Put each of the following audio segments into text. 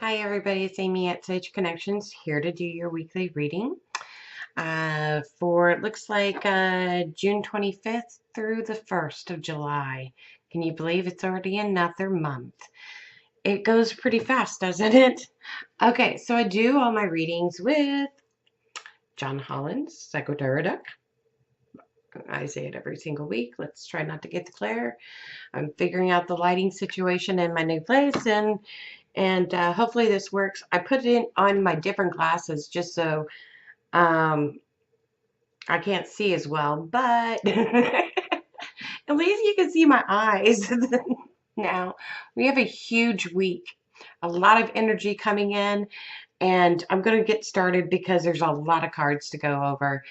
Hi everybody, it's Amy at Sage Connections here to do your weekly reading for it looks like June 25th through the 1st of July. Can you believe it's already another month? It goes pretty fast, doesn't it? Okay, so I do all my readings with John Holland's Psychoteridic. I say it every single week. Let's try not to get the glare. I'm figuring out the lighting situation in my new place, and hopefully this works. I put it in on my different glasses just so um, I can't see as well, but at least you can see my eyes. Now we have a huge week, a lot of energy coming in, and I'm going to get started because there's a lot of cards to go over.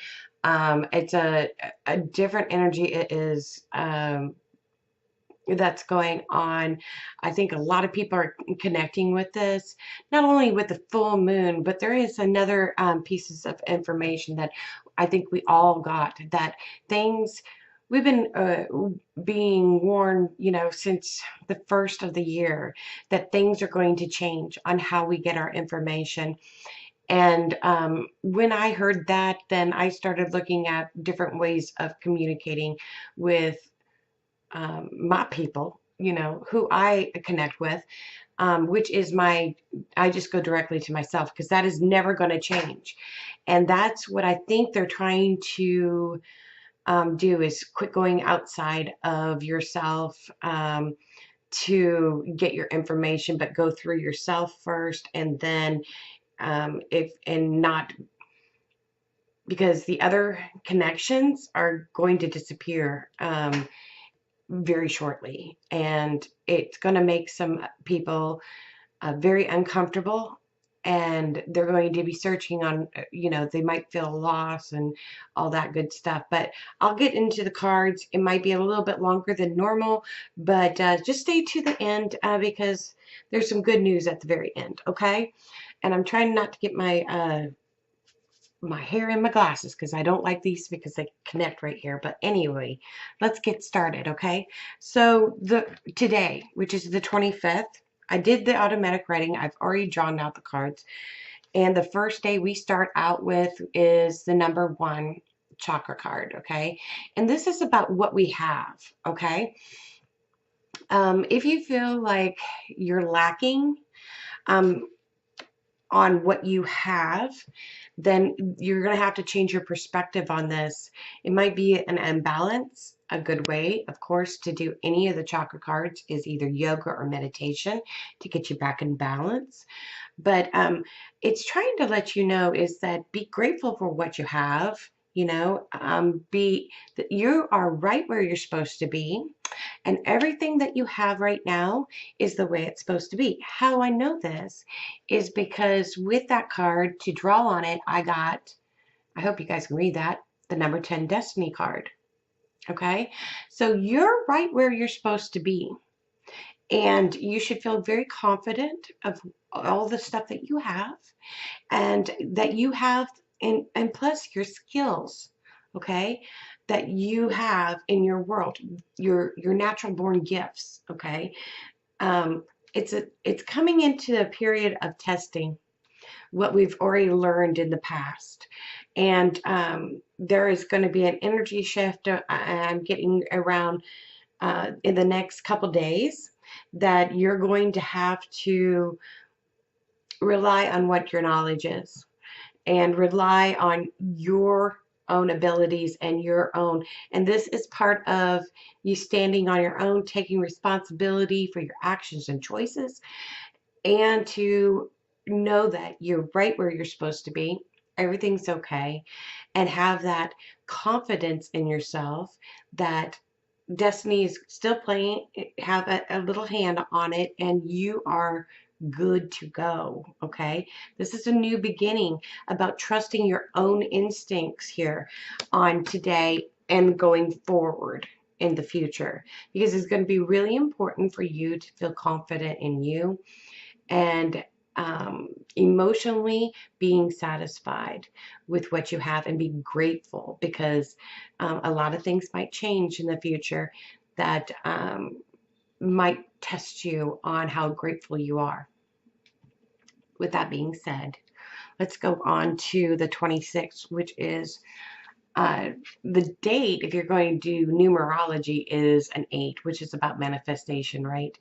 It's a different energy. It is that's going on. I think a lot of people are connecting with this, not only with the full moon, but there is another pieces of information that I think we all got, that things we've been being warned, since the first of the year, that things are going to change on how we get our information. And when I heard that, then I started looking at different ways of communicating with my people, who I connect with, which is I just go directly to myself because that is never going to change. And that's what I think they're trying to do, is quit going outside of yourself to get your information, but go through yourself first, and then if and not, because the other connections are going to disappear. Very shortly, and it's going to make some people very uncomfortable, and they're going to be searching on, they might feel lost and all that good stuff. But I'll get into the cards. It might be a little bit longer than normal, but just stay to the end because there's some good news at the very end, okay? And I'm trying not to get my hair in my glasses because I don't like these because they connect right here. But anyway, let's get started, okay? So today, which is the 25th, I did the automatic writing. I've already drawn out the cards. And the first day we start out with is the number 1 chakra card, okay? And this is about what we have, okay? If you feel like you're lacking, um, on what you have, then you're going to have to change your perspective on this. It might be an imbalance. A good way, of course, to do any of the chakra cards is either yoga or meditation to get you back in balance. But it's trying to let you know is that be grateful for what you have. Be that you are right where you're supposed to be, and everything that you have right now is the way it's supposed to be. How I know this is because with that card to draw on it, I hope you guys can read that, the number 10 Destiny card. Okay? So you're right where you're supposed to be. And you should feel very confident of all the stuff that you have, and that you have, and plus your skills, okay, that you have in your world, your natural born gifts, okay. um, it's coming into a period of testing what we've already learned in the past, and there is going to be an energy shift. I'm getting around in the next couple days, that you're going to have to rely on what your knowledge is, and rely on your own abilities and your own. And this is part of you standing on your own, taking responsibility for your actions and choices, and to know that you're right where you're supposed to be. Everything's okay, and have that confidence in yourself that destiny is still playing, have a little hand on it, and you are good to go, okay? This is a new beginning about trusting your own instincts here on today and going forward in the future, because it's going to be really important for you to feel confident in you, and emotionally being satisfied with what you have, and be grateful, because a lot of things might change in the future that might test you on how grateful you are. with that being said, let's go on to the 26th, which is the date, if you're going to do numerology, is an 8, which is about manifestation, right?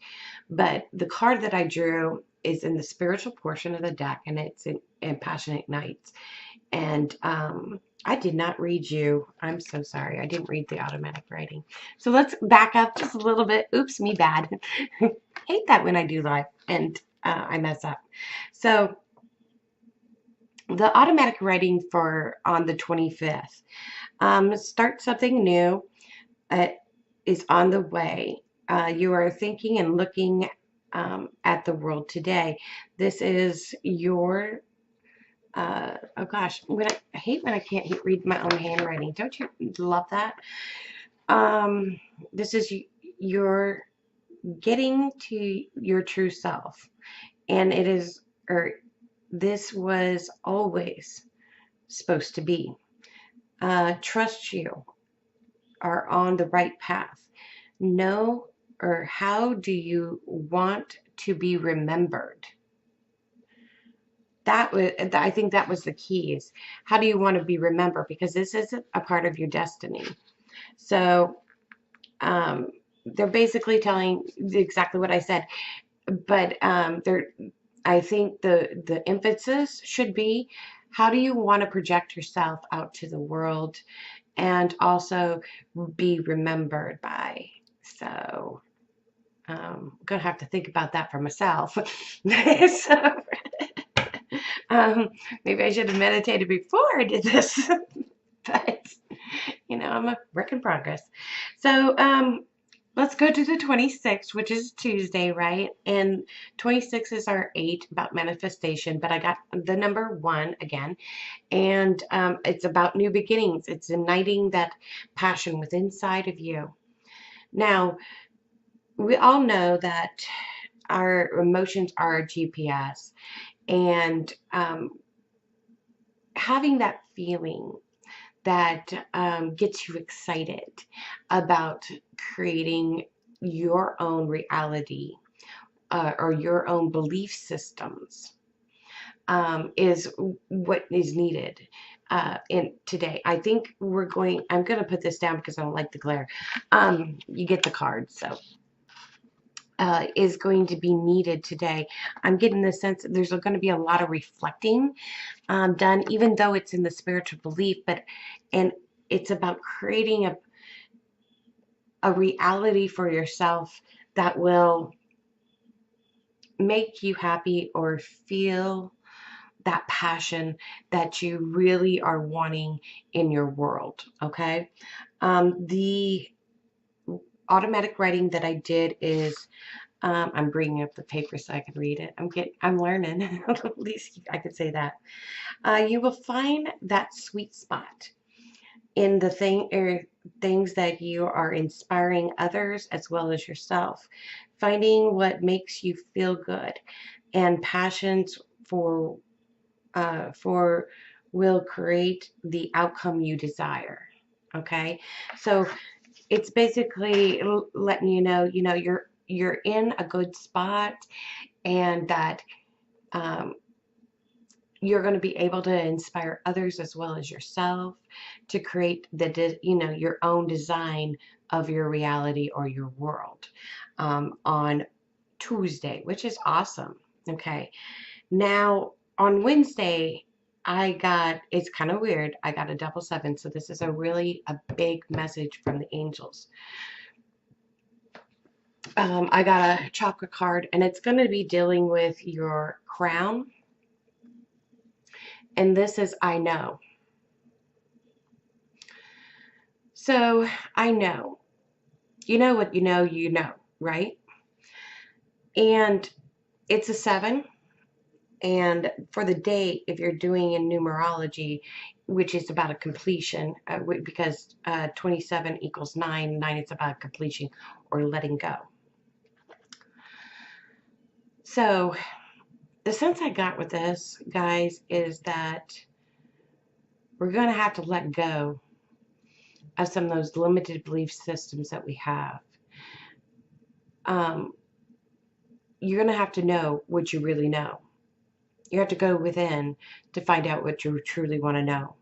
But the card that I drew is in the spiritual portion of the deck, and it's in Passionate Nights. And I did not read you. I'm so sorry. I didn't read the automatic writing. So let's back up just a little bit. Oops, me bad. Hate that when I do live and I mess up. So the automatic writing for on the 25th. Start something new is on the way. You are thinking and looking at the world today. This is your, oh gosh, I hate when I can't read my own handwriting. Don't you love that? This is your getting to your true self. And it is, or this was always supposed to be. Trust you are on the right path. Know, or how do you want to be remembered? That was, I think that was the key, is how do you want to be remembered? Because this isn't a part of your destiny. So they're basically telling exactly what I said, but I think the emphasis should be, how do you want to project yourself out to the world and also be remembered by? So I'm gonna have to think about that for myself. So, maybe I should have meditated before I did this, but I'm a work in progress. So let's go to the 26th, which is Tuesday, right? And 26 is our 8, about manifestation, but I got the number 1 again. And it's about new beginnings. It's igniting that passion within inside of you. Now, we all know that our emotions are our GPS, and having that feeling that gets you excited about creating your own reality or your own belief systems is what is needed in today. I think I'm going to put this down because I don't like the glare. You get the card, so. Is going to be needed today. I'm getting the sense that there's going to be a lot of reflecting done, even though it's in the spiritual belief, and it's about creating a reality for yourself that will make you happy or feel that passion that you really are wanting in your world. Okay. The automatic writing that I did is, I'm bringing up the paper so I can read it. I'm learning. At least I could say that. You will find that sweet spot in the things that you are inspiring others as well as yourself. Finding what makes you feel good, and passions for will create the outcome you desire. Okay, so it's basically letting you know, you're in a good spot, and that you're going to be able to inspire others as well as yourself to create your own design of your reality or your world on Tuesday, which is awesome. Okay, now on Wednesday, it's kind of weird, I got a double 7, so this is a big message from the angels. I got a chakra card, and it's going to be dealing with your crown. And this is, I know. So I know. You know what you know, right? And it's a 7. And for the date, if you're doing in numerology, which is about a completion, because 27 equals 9, 9 is about completion or letting go. So the sense I got with this, guys, is that we're going to have to let go of some of those limited belief systems that we have. You're going to have to know what you really know. You have to go within to find out what you truly want to know.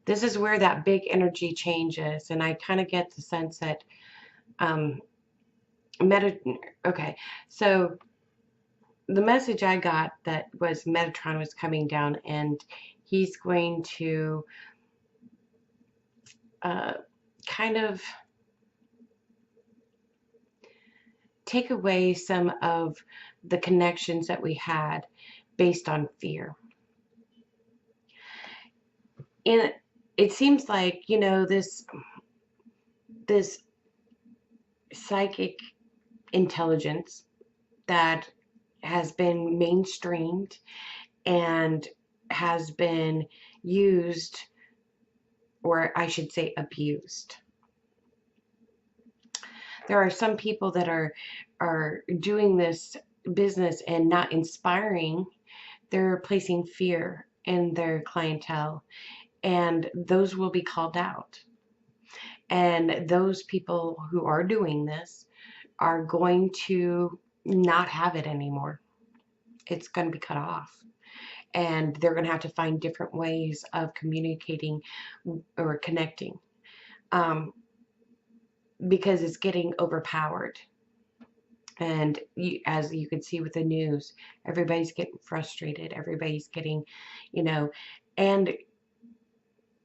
This is where that big energy changes, and I kind of get the sense that um, okay, so the message I got that was Metatron was coming down, and he's going to uh, kind of take away some of the connections that we had based on fear. And it seems like, you know, this psychic intelligence that has been mainstreamed and has been used, or I should say abused. There are some people that are doing this business and not inspiring. They're placing fear in their clientele, and those will be called out. And those people who are doing this are going to not have it anymore. It's going to be cut off. And they're going to have to find different ways of communicating or connecting, because it's getting overpowered. And as you can see with the news, everybody's getting frustrated. Everybody's getting, you know, and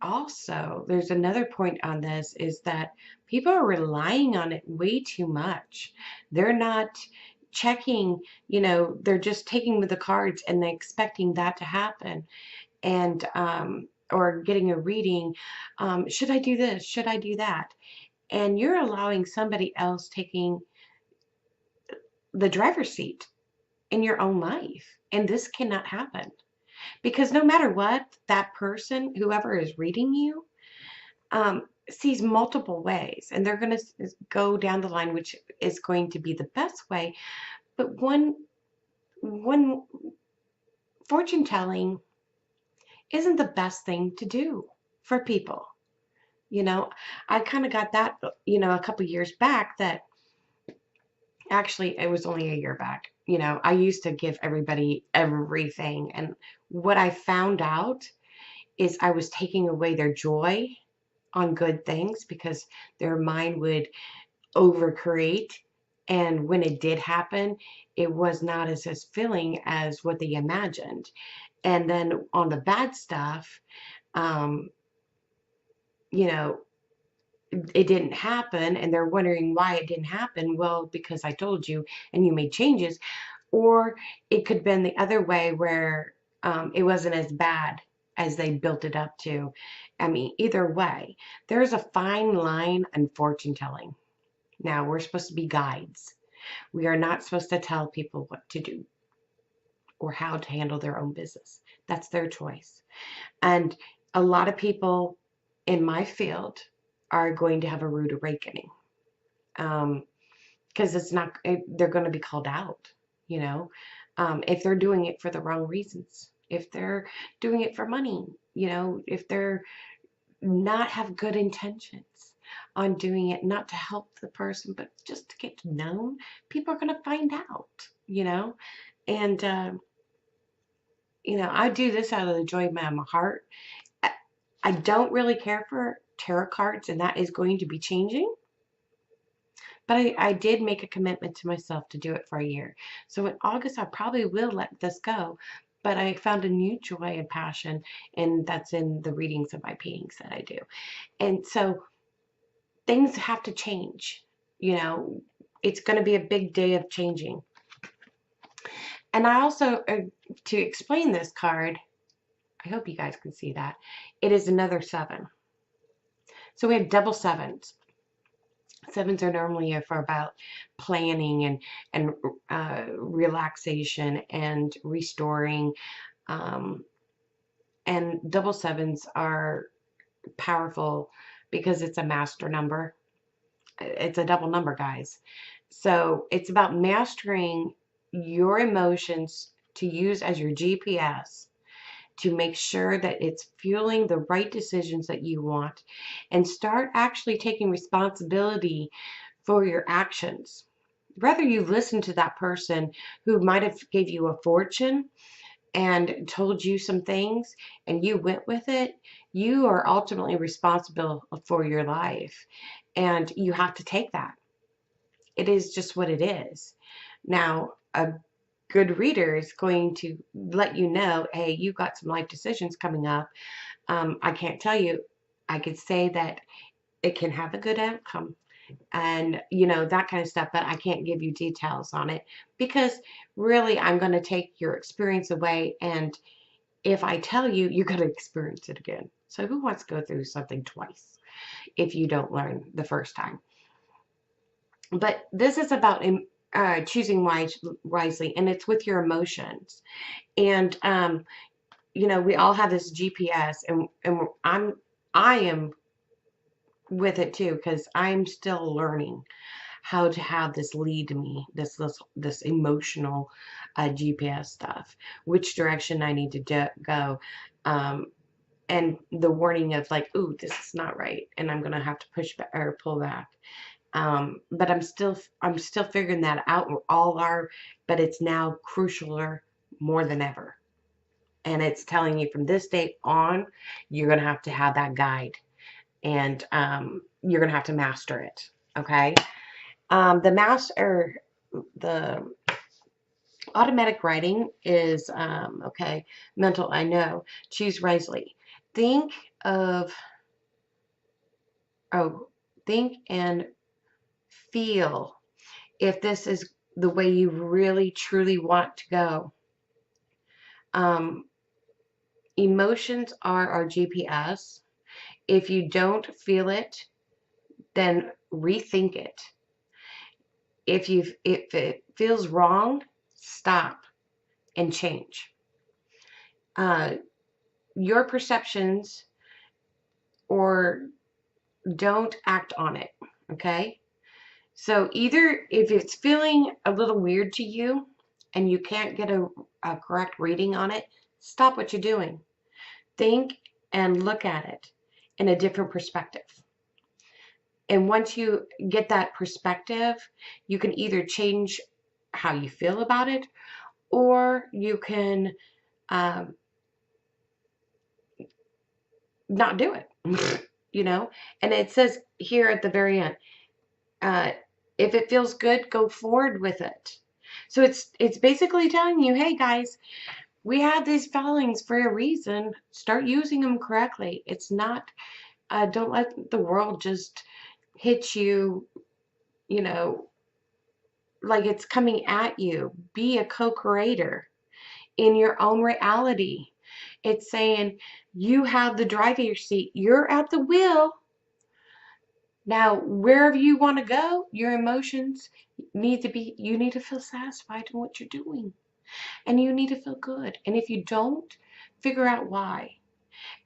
also there's another point on this is that people are relying on it way too much. They're not checking, they're just taking the cards and they're expecting that to happen. And, or getting a reading, should I do this? Should I do that? And you're allowing somebody else taking the driver's seat in your own life. And this cannot happen because no matter what, that person, whoever is reading you, sees multiple ways, and they're going to go down the line, which is going to be the best way. But one fortune telling isn't the best thing to do for people. I kind of got that, a couple years back. That actually, it was only a year back. I used to give everybody everything, and what I found out is I was taking away their joy on good things because their mind would overcreate. And when it did happen, it was not as filling as what they imagined. And then on the bad stuff, um, you know, it didn't happen, and they're wondering why it didn't happen. Well, because I told you and you made changes. Or it could have been the other way where it wasn't as bad as they built it up to. I mean, either way, there's a fine line in fortune telling. Now, we're supposed to be guides. We are not supposed to tell people what to do or how to handle their own business. That's their choice. And a lot of people in my field are going to have a rude awakening, because they're going to be called out, if they're doing it for the wrong reasons, if they're doing it for money, if they're not have good intentions on doing it, not to help the person, but just to get known. People are going to find out, and, I do this out of the joy of my heart. I don't really care for tarot cards, and that is going to be changing. But I did make a commitment to myself to do it for a year. So in August, I probably will let this go. But I found a new joy and passion, and that's in the readings of my paintings that I do. And so things have to change. It's going to be a big day of changing. And I also, to explain this card, I hope you guys can see that, it is another 7. So we have double 7s. 7s are normally for about planning and relaxation and restoring. And double 7s are powerful because it's a master number. It's a double number, guys. So it's about mastering your emotions to use as your GPS to make sure that it's fueling the right decisions that you want, and start actually taking responsibility for your actions. Whether you listen to that person who might have gave you a fortune, and told you some things and you went with it, you are ultimately responsible for your life. And you have to take that. It is just what it is. Now, a good reader is going to let you know, hey, you've got some life decisions coming up. I can't tell you. I could say that it can have a good outcome and that kind of stuff, but I can't give you details on it because really I'm going to take your experience away, and if I tell you, you're going to experience it again. So who wants to go through something twice if you don't learn the first time? But this is about choosing wisely, and it's with your emotions. And we all have this GPS, and I am with it too because I'm still learning how to have this lead me, this emotional GPS stuff, which direction I need to go, um, and the warning of like, ooh, this is not right, and I'm gonna have to push back or pull back. But I'm still figuring that out. We all are, but it's now crucialer more than ever. And it's telling you from this date on, you're gonna have to have that guide, and you're gonna have to master it. Okay. The automatic writing is okay. Mental, I know. Choose wisely. Think of oh, think and feel if this is the way you really truly want to go. Um, Emotions are our GPS. If you don't feel it, then rethink it. If it feels wrong, stop and change. Uh, your perceptions or don't act on it. Okay? So either if it's feeling a little weird to you and you can't get a correct reading on it, stop what you're doing. Think and look at it in a different perspective. And once you get that perspective, you can either change how you feel about it, or you can um, not do it. And it says here at the very end, uh, if it feels good, go forward with it. So it's basically telling you, hey guys, we have these feelings for a reason. Start using them correctly. It's not. Don't let the world just hit you. You know, like it's coming at you. Be a co-creator in your own reality. It's saying you have the driver's seat. You're at the wheel. Now, wherever you want to go, your emotions you need to feel satisfied in what you're doing. And you need to feel good. And if you don't, figure out why.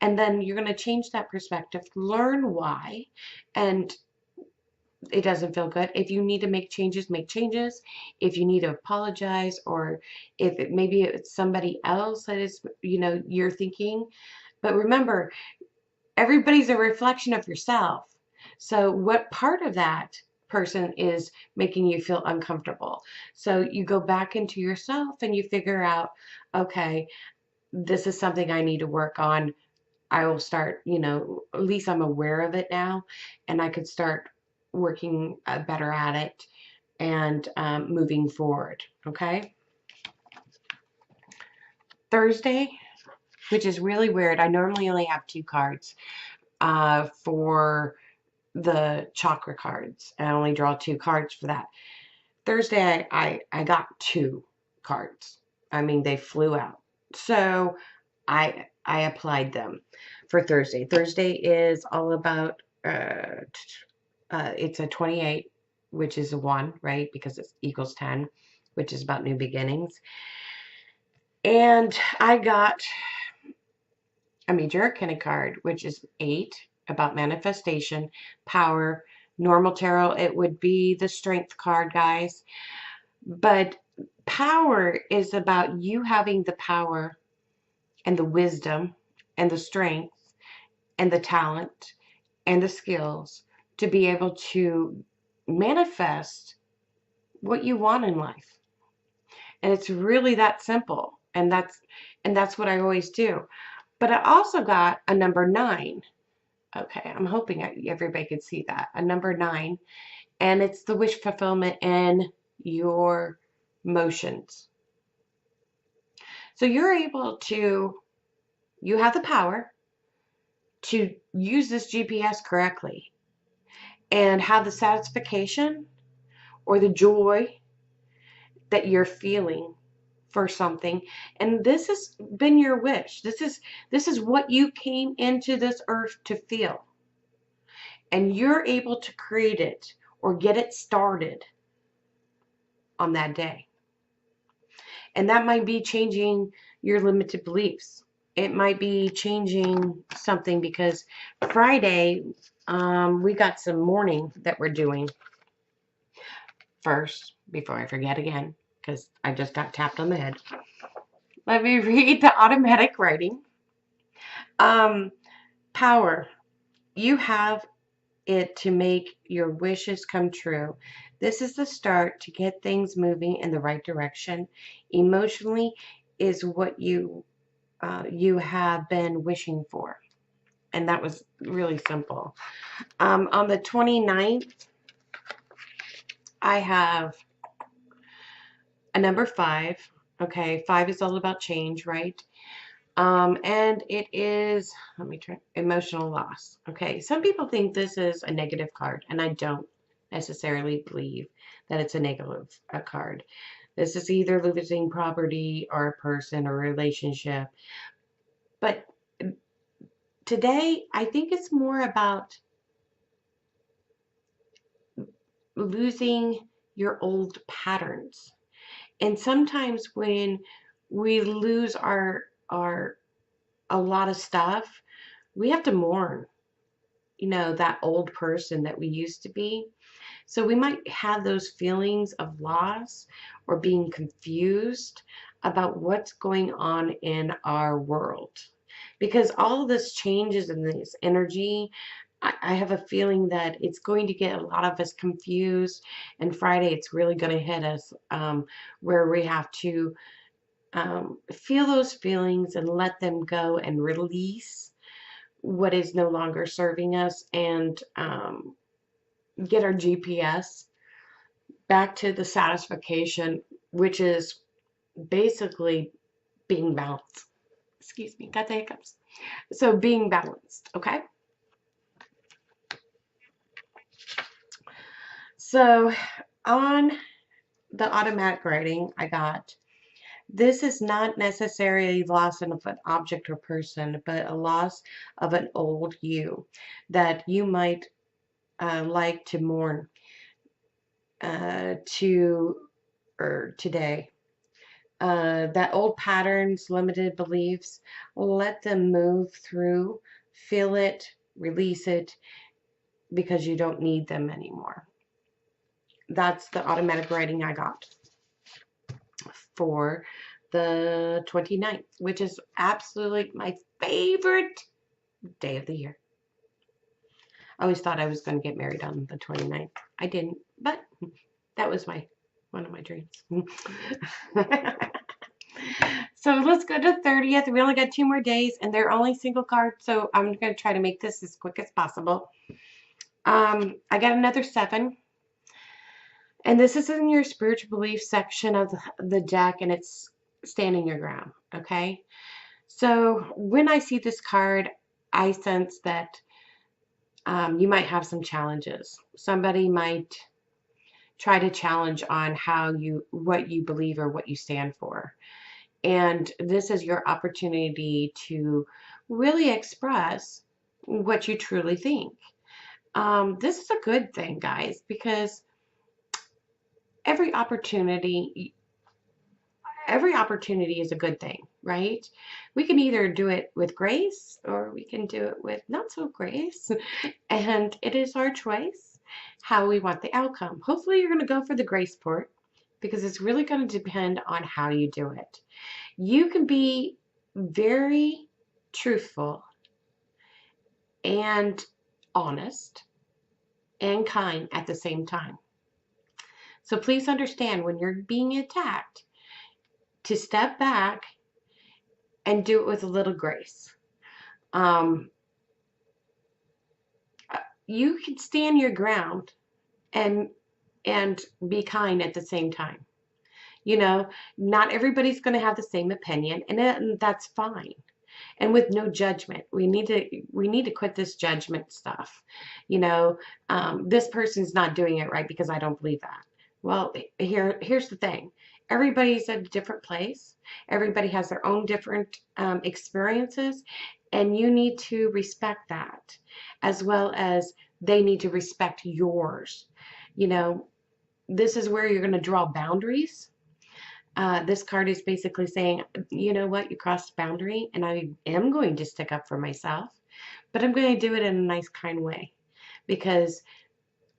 And then you're going to change that perspective, learn why, and it doesn't feel good. If you need to make changes, make changes. If you need to apologize, or if maybe it's somebody else that is, you're thinking. But remember, everybody's a reflection of yourself. So what part of that person is making you feel uncomfortable? So you go back into yourself and you figure out, okay, this is something I need to work on. I will start, at least I'm aware of it now, and I could start working better at it and moving forward. Okay. Thursday, which is really weird. I normally only have 2 cards for the chakra cards. I only draw 2 cards for that. Thursday, I got 2 cards. I mean, they flew out. So I applied them for Thursday. Thursday is all about it's a 28, which is a 1, right? Because it equals 10, which is about new beginnings. And I got a Major Arcana card, which is 8, about manifestation, power. Normal tarot, it would be the Strength card, guys. But power is about you having the power and the wisdom and the strength and the talent and the skills to be able to manifest what you want in life. And it's really that simple. And that's what I always do. But I also got a number 9. Okay, I'm hoping everybody could see that. A number 9, and it's the wish fulfillment in your motions. So you have the power to use this GPS correctly and have the satisfaction or the joy that you're feeling for something. And this has been your wish. This is what you came into this earth to feel. And you're able to create it or get it started on that day. And that might be changing your limited beliefs. It might be changing something because Friday, we got some mourning that we're doing first before I forget again because I just got tapped on the head. Let me read the automatic writing. Power. You have it to make your wishes come true. This is the start to get things moving in the right direction. Emotionally is what you have been wishing for. And that was really simple. On the 29th, I have a number 5. Okay, 5 is all about change, right? And it is, let me try, emotional loss. Okay, some people think this is a negative card, and I don't necessarily believe that it's a negative card. This is either losing property or a person or a relationship. But today, I think it's more about losing your old patterns. And sometimes when we lose our a lot of stuff, we have to mourn, that old person that we used to be. So we might have those feelings of loss or being confused about what's going on in our world. Because all of this changes in this energy, I have a feeling that it's going to get a lot of us confused. And Friday, it's really going to hit us where we have to feel those feelings and let them go and release what is no longer serving us and get our GPS back to the satisfaction, which is basically being balanced. Excuse me, got the hiccups. So being balanced, okay? So on the automatic writing, I got, this is not necessarily loss of an object or person, but a loss of an old you that you might like to mourn today. That old patterns, limited beliefs, let them move through, feel it, release it, because you don't need them anymore. That's the automatic writing I got for the 29th, which is absolutely my favorite day of the year. I always thought I was going to get married on the 29th. I didn't, but that was one of my dreams. So let's go to 30th. We only got 2 more days, and they're only single cards, so I'm going to try to make this as quick as possible. I got another 7, and this is in your spiritual belief section of the deck, and it's standing your ground, okay? So when I see this card, I sense that you might have some challenges. Somebody might try to challenge on what you believe or what you stand for. And this is your opportunity to really express what you truly think. This is a good thing, guys, because every opportunity is a good thing, right? We can either do it with grace or we can do it with not so grace. And it is our choice how we want the outcome. Hopefully you're going to go for the grace part because it's really going to depend on how you do it. You can be very truthful and honest and kind at the same time. So please understand when you're being attacked to step back and do it with a little grace. Um, you can stand your ground and be kind at the same time. You know, not everybody's going to have the same opinion, and that's fine. And with no judgment, we need to quit this judgment stuff. You know, this person's not doing it right because I don't believe that. Well, here's the thing. Everybody's at a different place. Everybody has their own different experiences, and you need to respect that, as well as they need to respect yours. You know, this is where you're going to draw boundaries. This card is basically saying, you know what, you crossed a boundary, and I am going to stick up for myself, but I'm going to do it in a nice, kind way, because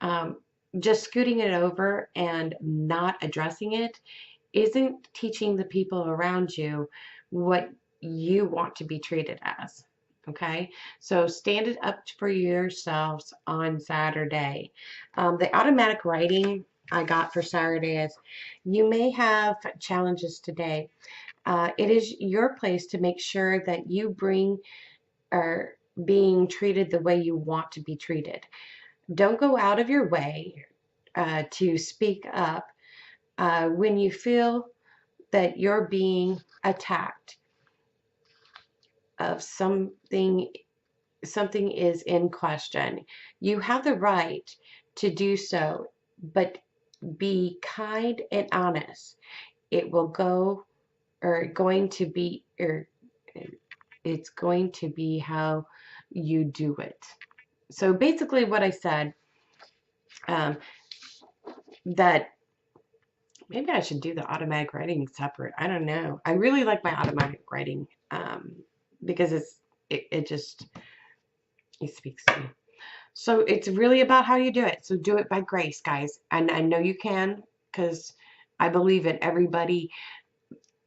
um, just scooting it over and not addressing it isn't teaching the people around you what you want to be treated as. Okay, so stand it up for yourselves on Saturday. The automatic writing I got for Saturday is, you may have challenges today. It is your place to make sure that you are being treated the way you want to be treated. Don't go out of your way to speak up when you feel that you're being attacked of something is in question. You have the right to do so, but be kind and honest. It will go, or going to be, or it's going to be how you do it. So basically what I said, um, that maybe I should do the automatic writing separate. I don't know. I really like my automatic writing because it just, it speaks to me. So it's really about how you do it. So do it by grace, guys. And I know you can, because I believe in everybody,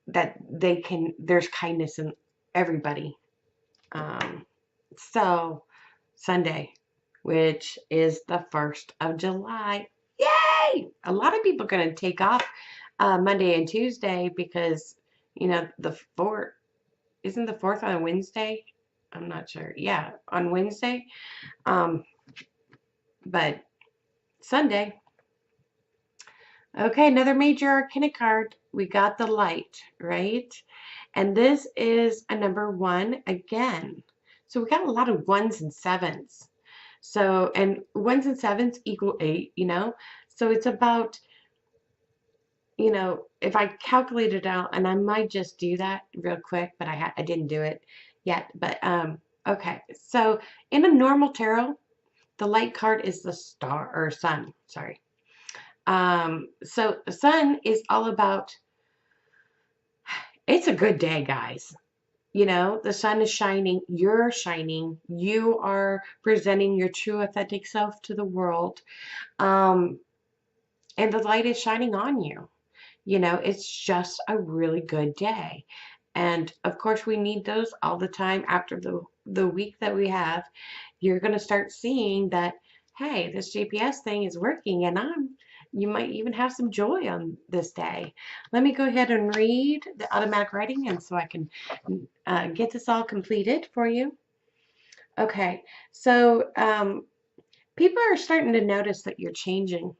that there's kindness in everybody. So Sunday, which is the 1st of July. Yay! A lot of people are going to take off Monday and Tuesday because, the 4th, isn't the 4th on a Wednesday? I'm not sure. Yeah, on Wednesday. But Sunday. Okay, another major arcana card. We got the light, right? And this is a number 1 again. So we got a lot of 1s and 7s. So, and 1s and 7s equal 8, So it's about, if I calculate it out, and I might just do that real quick, but I didn't do it yet. But okay. So in a normal tarot, the light card is the star or sun, sorry. So the sun is all about, it's a good day, guys. The sun is shining, you're shining, you are presenting your true authentic self to the world. And the light is shining on you. It's just a really good day. And of course, we need those all the time. After the week that we have, you're going to start seeing that, hey, this GPS thing is working, and you might even have some joy on this day. Let me go ahead and read the automatic writing, and so I can get this all completed for you. Okay, so people are starting to notice that you're changing.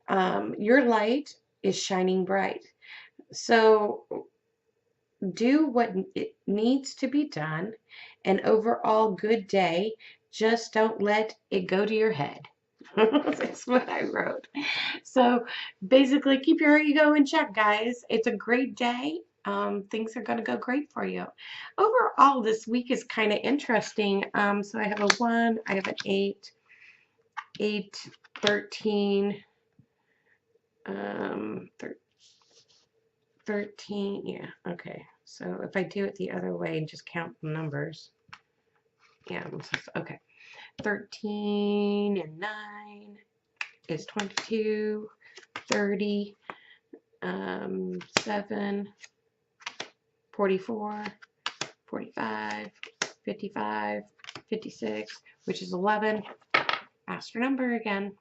Your light is shining bright. So do what it needs to be done. An overall good day. Just don't let it go to your head. That's what I wrote. So basically, keep your ego in check, guys. It's a great day. Things are going to go great for you. Overall, this week is kind of interesting. So I have a 1, I have an 8, 13, 13, yeah, okay. So if I do it the other way and just count the numbers, yeah, okay. 13 and 9 is 22, 30, 7, 44, 45, 55, 56, which is 11. Master number again.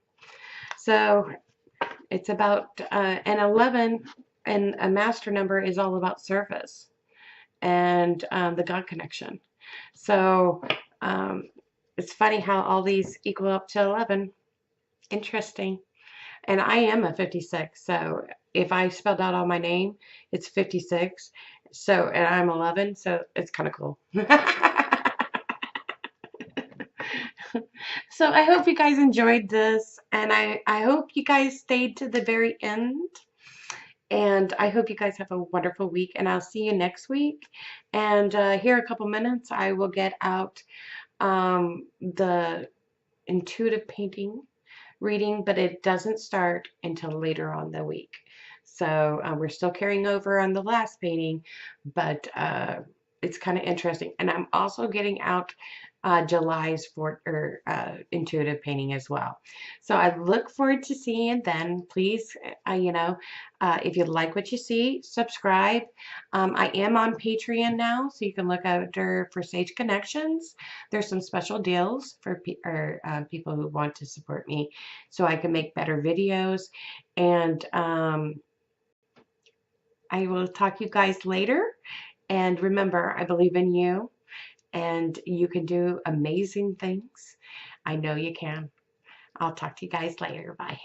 So it's about, and 11, and a master number is all about service. and the God connection. So it's funny how all these equal up to 11. Interesting. And I am a 56. So if I spelled out all my name, it's 56. So, and I'm 11. So it's kind of cool. So I hope you guys enjoyed this. And I hope you guys stayed to the very end. And I hope you guys have a wonderful week. And I'll see you next week. And here a couple minutes, I will get out the intuitive painting reading, but it doesn't start until later on the week. So we're still carrying over on the last painting, but it's kind of interesting. And I'm also getting out July's intuitive painting as well. So I look forward to seeing you then. Please, if you like what you see, subscribe. I am on Patreon now, so you can look out for Sage Connections. There's some special deals for people who want to support me so I can make better videos. And I will talk to you guys later. And remember, I believe in you and you can do amazing things. I know you can. I'll talk to you guys later. Bye.